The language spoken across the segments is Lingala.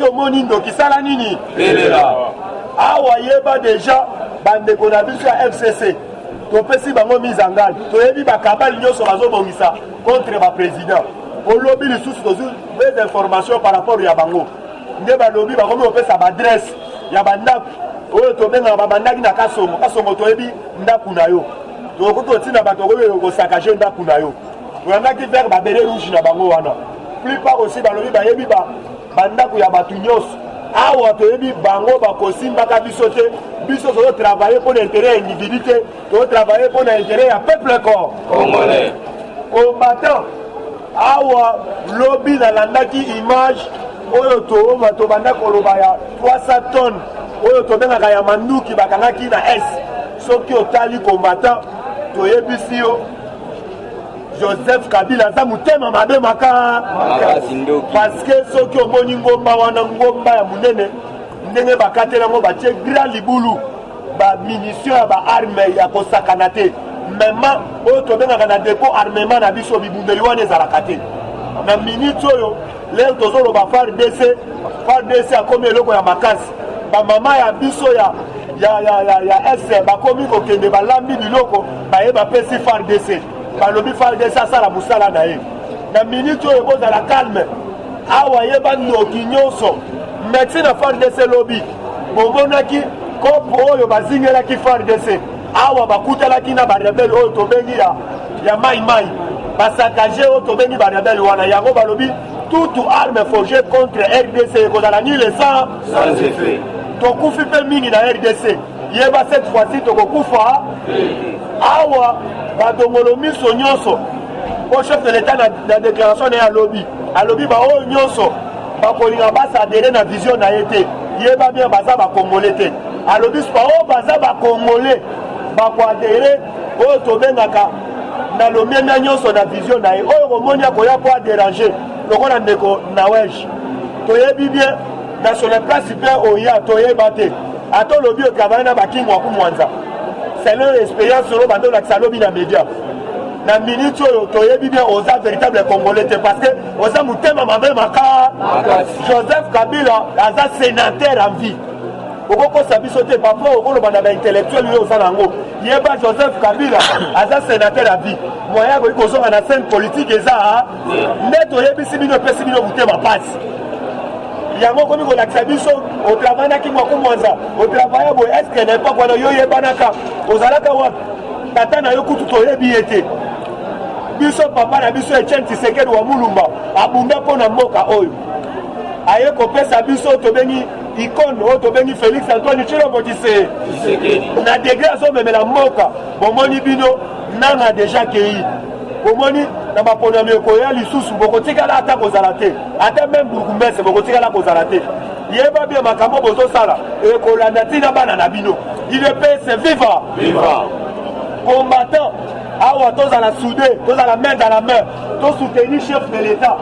omoni ndoki sala nini awa yeba déjà bandeko na biso ya FCC topesi bango mise en garde toyebi bakabali nyonso bazobongisa contre baprésident olobi lisusu tozwi des informations par rapport ya bango nde balobi bakomi kopesa baadresse ya bandako oyo tobengaka babandaki na kasongo toyebi ndako na yo tokoki kotina bato okoki kosakage ndako na yo toyandaki faire babele rouge na bango wana plupart aussi balobi bayebi bandako ya bato nyonso awa toyebi bango bakosimbaka biso te biso tozotravaille mpo na intérêt ya individu te tozotravaille mpo na intérêt ya peuple congolais combattant awa lobi nalandaki image oyo tooma tobanda koloba ya 300 tonnes oyo tobengaka ya manduki bakangaki na s soki otali combattant toyebisi yo Joseph Kabila aza mutema mabe makasi parce que soki omoni ngomba wana ngomba ya munene ndenge bakatelango batie grand libulu bamunition ya baarme ya kosakana te mema oyo tobengaka na depo armement na biso bibundeli wana ezalaka te na minute oyo lelo tozoloba FARDC akomi eloko ya makasi bamama ya biso ya ese bakomi kokende balambi biloko baye bapesi FARDC balobi FARDC asala mosala na ye na minute oyo bozala calme awa yeba noki nyonso médecin na FARDC lobi bomonaki kopo oyo bazingelaki FARDC awa bakutalaki na barebele oyo tobengi ya mai basakage oyo tobengi barebele wana yango balobi toute arme forgée contre RDC ekozala ni le sang sans effet tokufi mpe mingi na RDC yeba cette fois-ci tokokufa awa badongolo miso nyonso po chef de l'état na déclaration na ye alobi baoyo nyonso bakolinga basadere na vision na ye te yeba bien baza bakongole te alobi sopa oyo baza bakongole bakoadere oyo tobengaka na lomiemia nyonso na vision na ye oyo komoni akoya po adéranger lokola ndeko naweje toyebi bien na sur le place mpe oya toyeba te ata olobi otravaille na bakingi waku mwanza c'est leur expérience oyo bando olakisa lobi na média na minute oyo toyebi bien oza véritable congolais te parce que oza motema mabe makasi Joseph Kabila aza sénateur en vie okokosa biso te parfois okoloba na baintellectuel oyo oza nango yeba Joseph Kabila aza sénateur en vie moyen akoki kozonga na scène politique eza nde toyebisi bino epesi bino motema pasi yango komi kolakisa biso otravaille na kingo akomwanza otravaille boye estce na epoke wana yo yebanaka ozalaka wapi tata na yo kutu toyebi ye te biso papa na biso Etienne Tshisekedi wa Mulumba abunda mpo na mboka oyo aye kopesa biso tobengi icône oyo tobengi Félix Antoine Tshilombo Tshisekedi na degré azomemela mboka bomoni bino nanga deja kei bomoni na baponami ekoya lisusu bokotikala ata kozala te ata meme burgumese bokotikala kozala te yeba bien makambo bozosala ekolanda ntina bana na bino UDPS viva combattant awa tozala soudé tozala main dans la main tosoutenir chef de l'état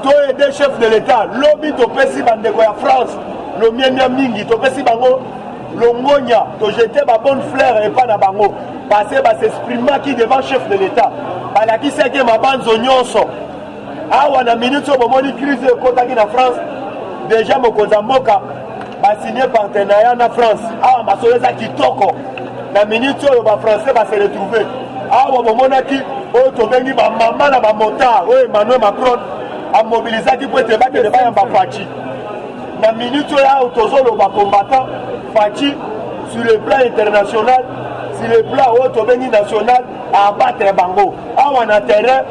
toaider chef de l'état lobi topesi bandeko ya France lomiemia mingi topesi bango longonya tojete babonne fleur epa na bango parce basexprimaki devant chef de l'état balakisaki mabanzo nyonso awa na minute oyo bomoni crise ekotaki na France déjà mokonzi ya mboka basigné partenariat na France awa masolo eza kitoko na minute oyo bafrançais base retrouve awa bomonaki oyo tobengi bamama na bamotard oyo Emmanuel Macron amobilizaki po ete bakende bayamba Faci na minute oyo awa tozoloba combattant Faci sur le plan international sur le plan oyo tobengi national abattre bango awa na terrain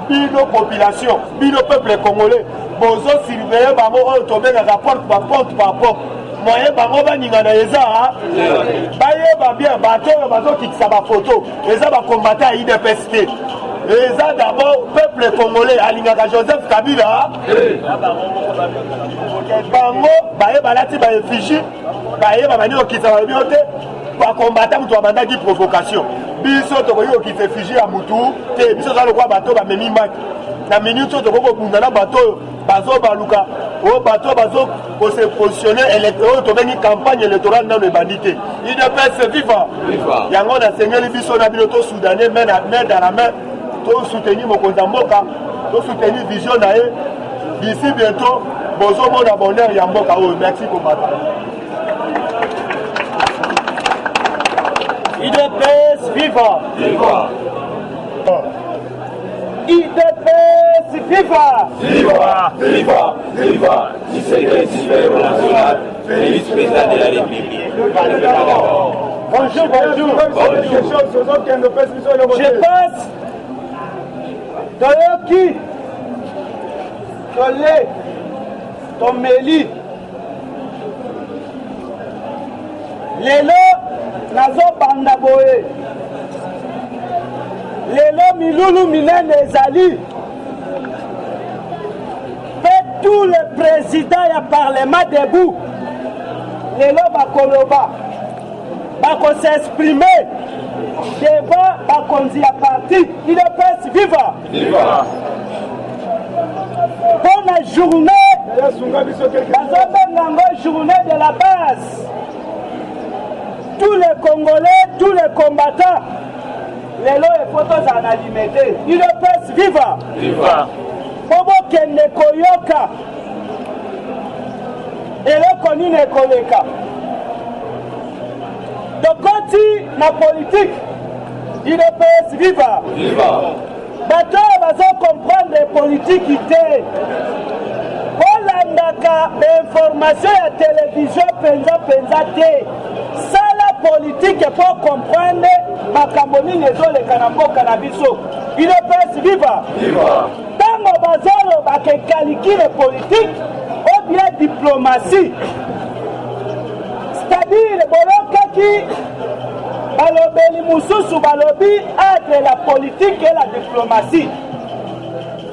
bino population bino peuple congolais bozo surveiller bango oyo tobengaka porte par porte moyen bango baningana eza bayeba bien bato oyo bazokitisa bafoto eza bakombata ya UDPS te eza d'abord peuple congolais alingaka Joseph Kabila bango baye balati baeffigie bayeba bani okitisa balobi yo te bakombata mutu babandaki provocation biso tokoki kokitisa effigie ya mutu te biso toza lokwa bato bamemi maki na minute oyo tokoki kobunda na bato oyo bazobaluka oyo bato bazo kose positionne oyo tobengi campagne électorale nano ebandi te UDPS viva yango nasengeli biso na bino tosoudanais main dans la main tosoutenir mokonzi ya mboka tosoutenir vision na ye d'ici bientôt bozomo na bonheur ya mboka oyo. Merci combattant. IDPS viva! Viva! IDPS viva! Viva! Viva! Viva! Secrétaire national, vice-président de la République. Bonjour, bonjour. Je passe Toyoki, Tolé, Tomeli. Lelo, Nazo Bandaboe. Lelo, Milulu, Milen, Ezali. Tous les présidents et parlement debout. Lelo Bakoloba. Bako s'exprimer devant Bakonzi à parti. Il est presse viva. Viva. Bonne journée. Journée de la base. Tous les Congolais, tous les combattants. Lelo et photos en alimité. Il est presse viva. Viva. Bobo Kende Koyoka. Elo Konine Koleka. Donc quand la politique, il est PS viva. Viva. Bateau va comprendre les politiques idées. Olandaka information à télévision penza te. Ça la politique pour comprendre ma camboni les kanambo canabiso. Il est PS viva. Viva. Dans le bazar, on va calculer politique ou bien diplomatie. C'est-à-dire, Bolokaki, Balobeli Moussousou Balobi entre la politique et la diplomatie.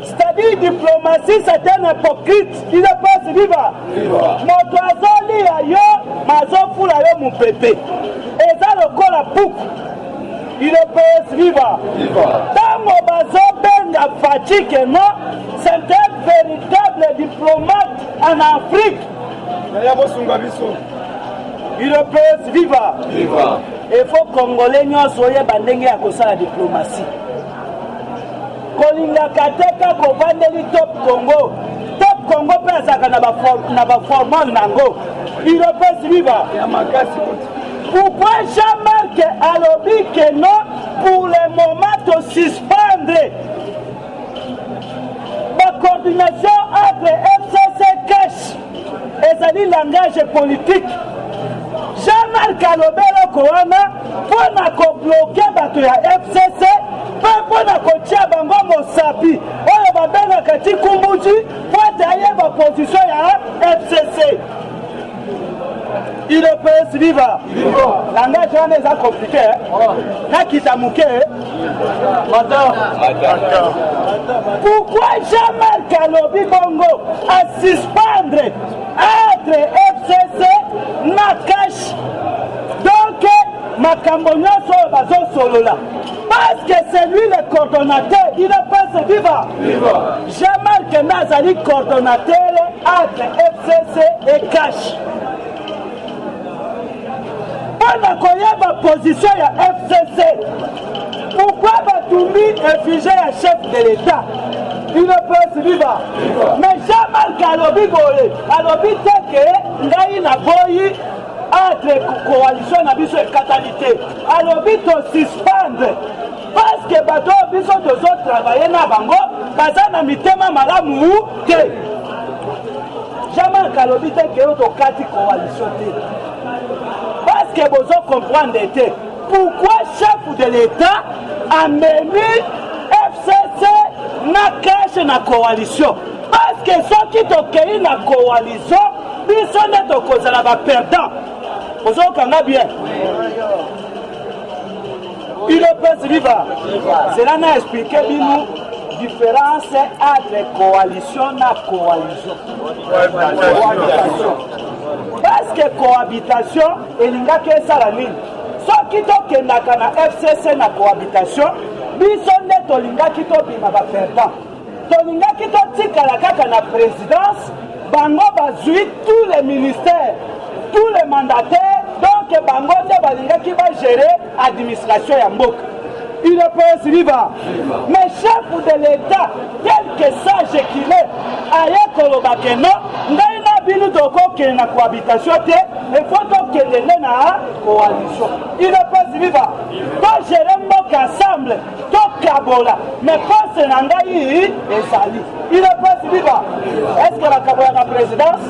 C'est-à-dire, diplomatie, c'est un hypocrite. Il ne passe viva. Mon oiseau li ayo, mazo fula yo mon pépé. Et ça, le col à pouc. Il ne passe viva. Dans mon bazo, benga fatigue, non, c'est un véritable diplomate en Afrique. Il peut vivre. Il faut Congolais nous soyez bandenge à cause la diplomatie. Kolinga kateka kovandeli top Congo. Top Congo peut ça na ba formal nango. Il peut vivre. Pourquoi Jean-Marc alobi que non pour le moment de suspendre la coordination entre FCC cash et ça dit langage politique. Jean-Marc Alobelo Koana pour bloquer bato ya FCC pour kotia bango mosapi oyo babenga kati kumbuji pour tailler ba position ya FCC. Il peut vivre. Langage est compliqué. Là qui t'a mouqué. Pourquoi Jean-Marc Alobi Bongo a suspendre entre FCC Nakash donc Makambonyo sur Bazo Solola? Parce que c'est lui le coordonnateur, il ne peut se vivre. Jean-Marc Nazali coordonnateur entre FCC et Cash. Pendant qu'on y a ma position à FCC, pourquoi Batoumi est figé à chef de l'État? Il ne peut se vivre. Mais Jean-Marc Alobi Goye, Alobi Teke, Ngaï Naboyi, entre coalition na biso et catalité. Alobi to suspendre. Parce que Bato biso de autres travailler na bango, baza na mitema malamu te. Jean-Marc Alobi Teke to kati coalition te. Parce que vous comprenez pourquoi chef de l'État a mené FCC na cache na coalition. Parce que ceux qui ont créé la coalition, ils sont perdants. Vous avez bien. Il peut se vivre. Cela n'a expliqué nous différence entre coalition et coalition. Parce que cohabitation, il n'y a que ça la ligne. Ceux qui ont na FCC na cohabitation, ils sont nés tolinga qui ont bima ba perdant. Tolinga qui ont tika la kaka na présidence, bango bazui tous les ministères, tous les mandataires, donc bango de balinga qui va gérer administration ya mboka. Il ne peut se vivre. Mais chef de l'État, tel que sage qu'il est, aye koloba ke no ngai na bino tokokende na cohabitation te efo tokendele na coalition il ne peut suivre togere mboka ensemble tokabola mais poste na ngai ezali il ne peut suivre est-ce que bakabola na présidence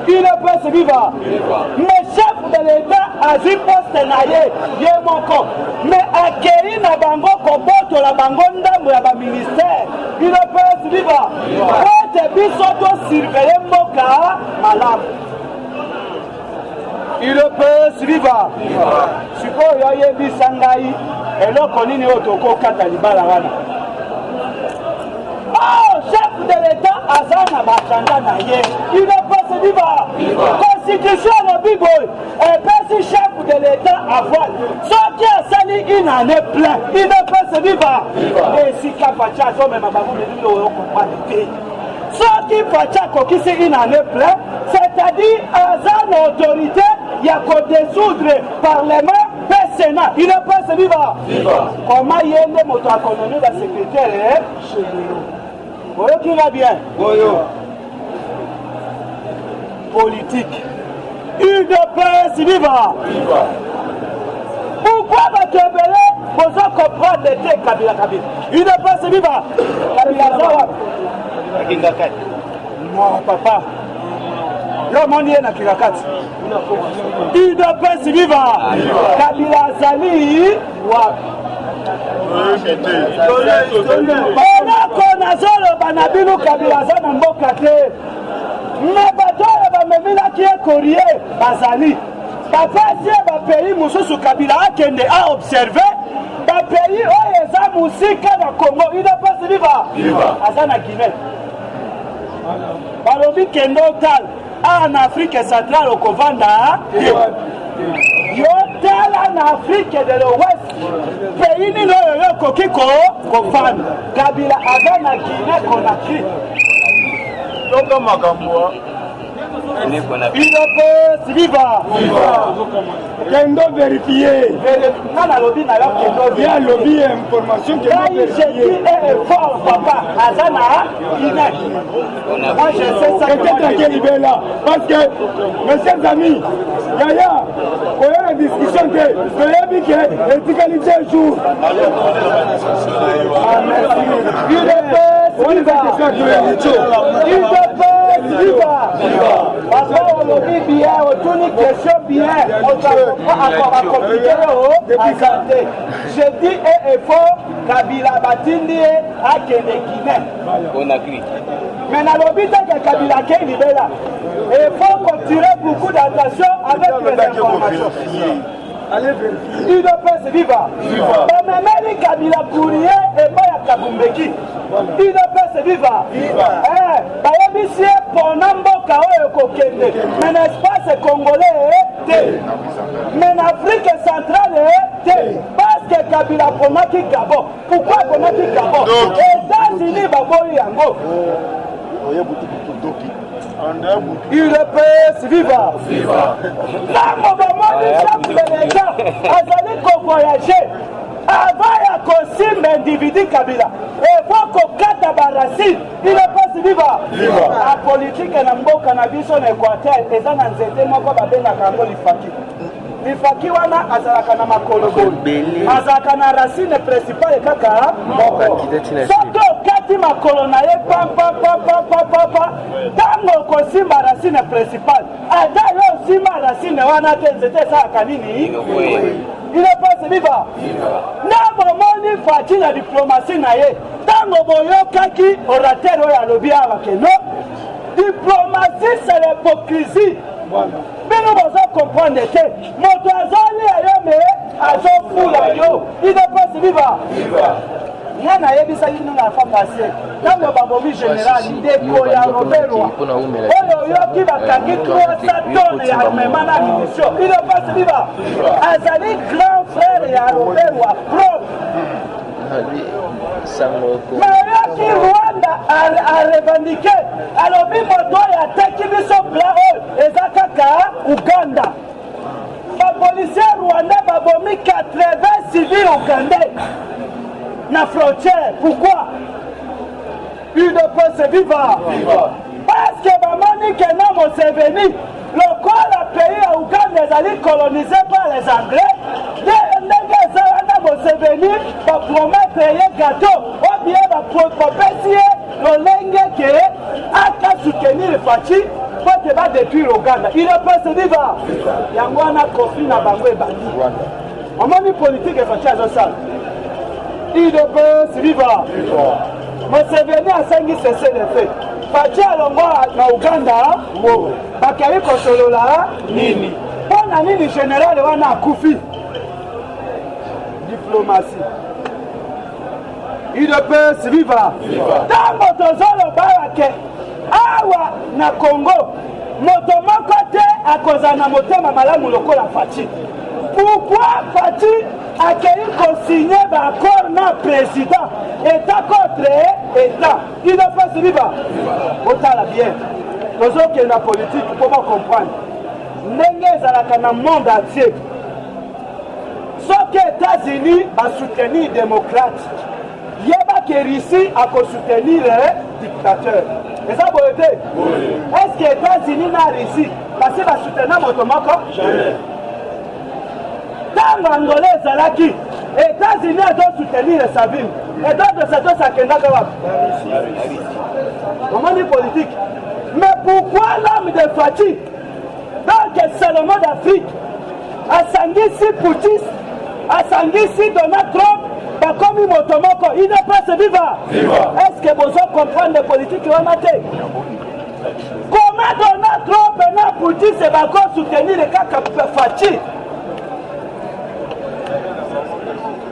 il ne peut suivre mais chef de l'état azwi poste na ye moko mais akei na bango kobotola bango ndambo ya baministère il ne peut suivre ete biso tosurveille mboka malamu il peut suivre sikoyo oyebisa ngai eloko nini oyo tokokata libala wana chef de l'état aza na bachanda na ye il ne peut suivre constitution olobi boye epesi chef de l'état avoile soki asali une année plein il ne peut suivre esika pacha azomema babumeli oyo okomprendre te soki pacha akokisi une année plein c'est-à-dire aza na autorité ya kodésoudre parlement pe sénat il ne peut suivre comment yende moto akonomi ba secrétaire généraux oyo qui va bien oyo politique il ne peut suivre pourquoi bato ebele bozo comprendre te kabila il ne peut suivre kabila zawa moi papa yo moni ye na kikakati il ne peut suivre kabila azali wapi eloko nazoloba na bino kabila aza na mboka te me bato oyo bamemelaki ye korie bazali bapesi ye bapays mosusu kabila akende aobserve bapays oyo eza mosika na congo idepesi viva aza na guinée balobi kende otala awa na afrique centrale okovanda yo tala na afrique de l'ouest pays nini oyo yo okoki kovanda kabila aza na guinée conakry toka makambo il peut suivre kendo vérifier nana lobi na yo kendo bien lobby information que quand il se dit fort papa azana Guinée moi je sais ça peut-être à quel niveau là parce que mes chers amis yaya il y a une discussion que yebi que etikalité jour il peut suivre papa olobi bien otuni question bien akomplike yo asante je dis effort kabila batindi ye akende Guinée mais nalobi teke kabila akei libela il faut qu'on tire beaucoup d'attention avec les informations il ne peut se vivre bamemeli kabila courrier epai ya kabumbeki il ne peut se vivre bayebisi ye pona mboka oyo kokende mais na espace congolais te mais na afrique centrale te parce que kabila aponaki gabon pourquoi aponaki gabon états-unis baboyi yango il peut vivre. Ntango bamoni chef de l'État azali kovoyager avant ya kosimba individu kabila efo kokata baracine il peut vivre. La politique na mboka na biso na Équateur eza na nzete moko babengaka yango lifaki lifaki wana azalaka na makolo azalaka na racine principale kaka moko soki okati makolo na ye papapapapapa ntango okosimba racine principale ata yo osimba racine wana te nzete esalaka nini il ne peut vivre na bomoni faki na diplomatie na ye ntango boyokaki orateur oyo alobi awa keno diplomatie c'est l'hypocrisie bino bozo comprendre te moto azali ayo me azofula yo il ne peut vivre nga nayebisaki bino na fa passé ntango babomi général ndeko ya roberwa oyo oyoki bakangi 300 tonnes ya armement na munition il ne peut vivre azali grand frère ya roberwa propre mais oyoki rwanda arevendike alobi moto oyo ateki biso plan oyo eza kaka uganda bapolisier rwanda babomi 80 civils ugandais na frontière pourquoi il ne UDPS viva. Parce que bamani que non Museveni, le corps a pays à Ouganda est colonisé par les Anglais. Museveni va promettre un gâteau ou bien va proposer le lingue qui a soutenir le Fachi pour que va détruire Ouganda. Il est pas viva. Il y a un conflit dans Bangwe Bandi. On m'a dit politique et Fachi à ça. Il est pas viva. Museveni a cinq cessé les faits. Fachi à l'endroit na Ouganda, bakari kosolola nini. Pour la nini général wana akufi. Diplomatie. UDPS viva. Tango tozolo barake awa na Congo moto moko te akoza na motema malamu lokola Fachi. Pourquoi Fachi a consigné l'accord na président État contre État. UDPS viva. Otala bien. Tozo que na politique pour comprendre. Ndenge ezalaka na monde entier. Sauf que les États-Unis vont soutenir les démocrates. Il y a que Russie a soutenir les dictateurs. Et ça, vous voyez? Est-ce que les États-Unis n'ont Russie parce qu'ils vont soutenir Motomoko? Jamais. Tant qu'Angolais Zalaki, les États-Unis doivent soutenir les Sabines. Et d'autres, ça doit s'acquérir. Comment dit politique? Mais pourquoi l'homme de Fachi, donc Salomon d'Afrique, a Sangisi Poutis, a Sangisi Donald Trump, comme Motomoko, il n'est pas viva. Est-ce que vous comprenez les politiques qui vont mater? Comment Donald Trump et Poutis va soutenir les cas Fachi?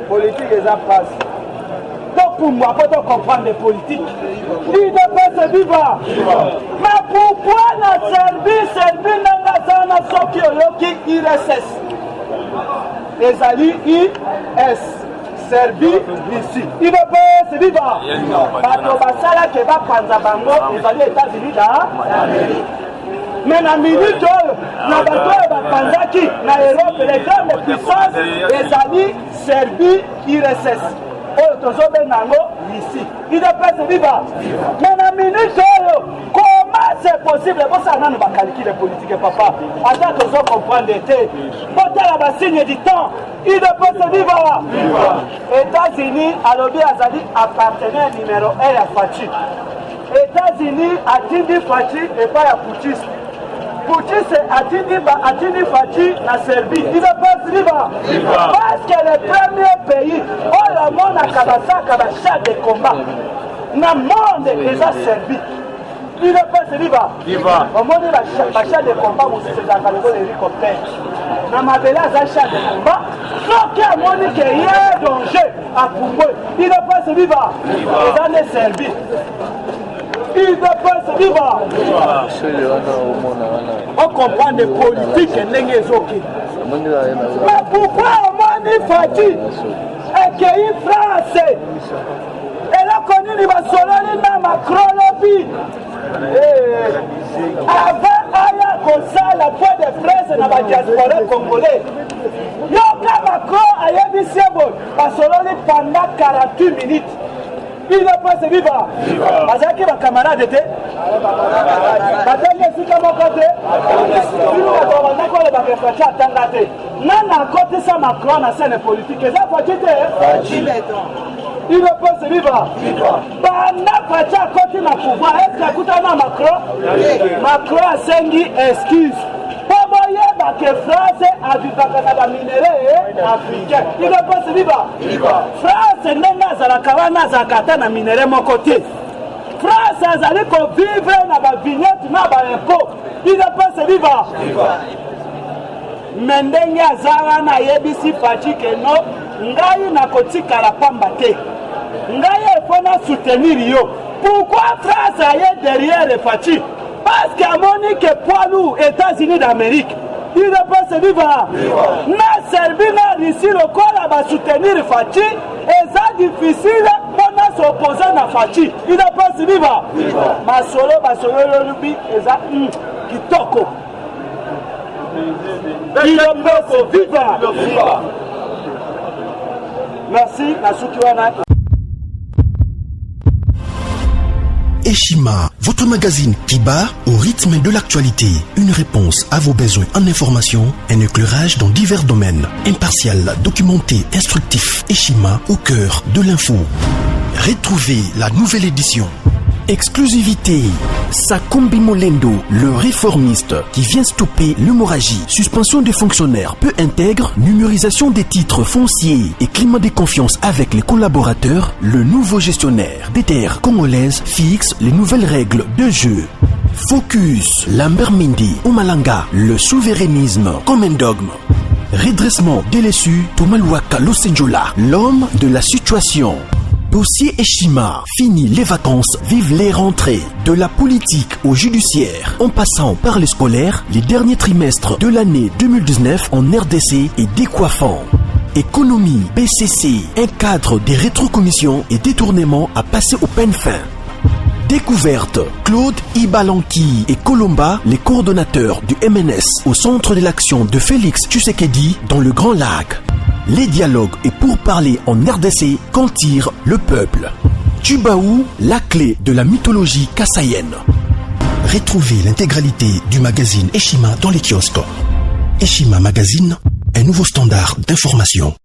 Politique les passe. Donc pour moi, pour comprendre les politiques, il ne peut se vivre. Mais pourquoi la Serbie n'a pas sorti au IRSS? Les alliés IS, Serbie, Russie. Il ne peut se vivre. Parce que va prendre Bango, les alliés États-Unis d'Amérique. Mais dans la minute, na Banzaki, na Europe, les grandes puissances, les alliés Serbie, IRSS. Ici. Il ne peut se vivre. Mais dans la minute, comment c'est possible? Pour ça, on va calculer les politiques, papa. Attends que vous compreniez. Pour la signe du temps, il ne peut se vivre. États-Unis, à l'objet Azali, appartenait numéro 1 à Fachi. États-Unis a dit Fachi et pas à Poutis. Poutis a dit Fachi na Serbie. Il ne peut se vivre. Parce que le premier pays, où le monde a Kabasaka, le chef de combat, dans le monde est la Serbie. Il ne peut se vivre. Au monde, le chef de combat, vous savez, c'est un hélicoptère. Dans ma belle, c'est chef de combat. Donc, il y a un monde qui est danger à Congo. Il ne peut se vivre. Et dans les Serbies. Il ne peut se vivre. On comprend des politiques et les ézoqués. Mais pourquoi on m'a dit Fachi et qu'il y a France? Elle a connu les Bassolani dans Macron lobby. Avant Aya Kosa, la voix de France dans la diaspora congolaise. Yoka Macron a eu Bassolani pendant 48 minutes. Il ne peut se vivre. Parce que les camarades étaient. Parce que les côté. Non, à côté ça, Macron, la scène politique. Et ça, il ne peut se vivre. Pendant que à côté de pouvoir, est-ce que Macron? Macron a 5 excuses. Que France a vu la minerai africain. Il ne peut se vivre. France n'est pas na minerai mon côté. France a vivre dans la vignette, dans l'impôt. Il ne peut se vivre. Mendenge azara na yebisi Fachi que non, ngai na kotika la pamba te. Ngai efona soutenir yo. Pourquoi France a derrière le Fachi? Parce qu'à Monique Poilou, États-Unis d'Amérique. Il ne peut se vivre. Na Serbie, na Russie, le corps va soutenir Fachi. Et c'est difficile pour s'opposer à Fachi. Il ne peut se vivre. Masolo, Lubi, et ça, Kitoko. Il ne peut se vivre. Merci, Nasukiwana. Eshima, votre magazine qui bat au rythme de l'actualité. Une réponse à vos besoins en information, un éclairage dans divers domaines. Impartial, documenté, instructif. Eshima au cœur de l'info. Retrouvez la nouvelle édition. Exclusivité. Sakumbi Molendo, le réformiste qui vient stopper l'hémorragie. Suspension des fonctionnaires peu intègre, numérisation des titres fonciers et climat de confiance avec les collaborateurs. Le nouveau gestionnaire des terres congolaises fixe les nouvelles règles de jeu. Focus. Lambert Mindi, Omalanga, le souverainisme comme un dogme. Redressement délaissé, Tomaluaka Losenjola, l'homme de la situation. Dossier Eshima, fini les vacances, vive les rentrées. De la politique au judiciaire, en passant par les scolaires, les derniers trimestres de l'année 2019 en RDC est décoiffant. Économie, BCC, un cadre des rétrocommissions et détournements à passer au peine fin. Découverte, Claude Ibalanki et Colomba, les coordonnateurs du MNS au centre de l'action de Félix Tshisekedi dans le Grand Lac. Les dialogues et pourparlers en RDC qu'en tire le peuple. Tubaou, la clé de la mythologie kassaïenne. Retrouvez l'intégralité du magazine Eshima dans les kiosques. Eshima Magazine, un nouveau standard d'information.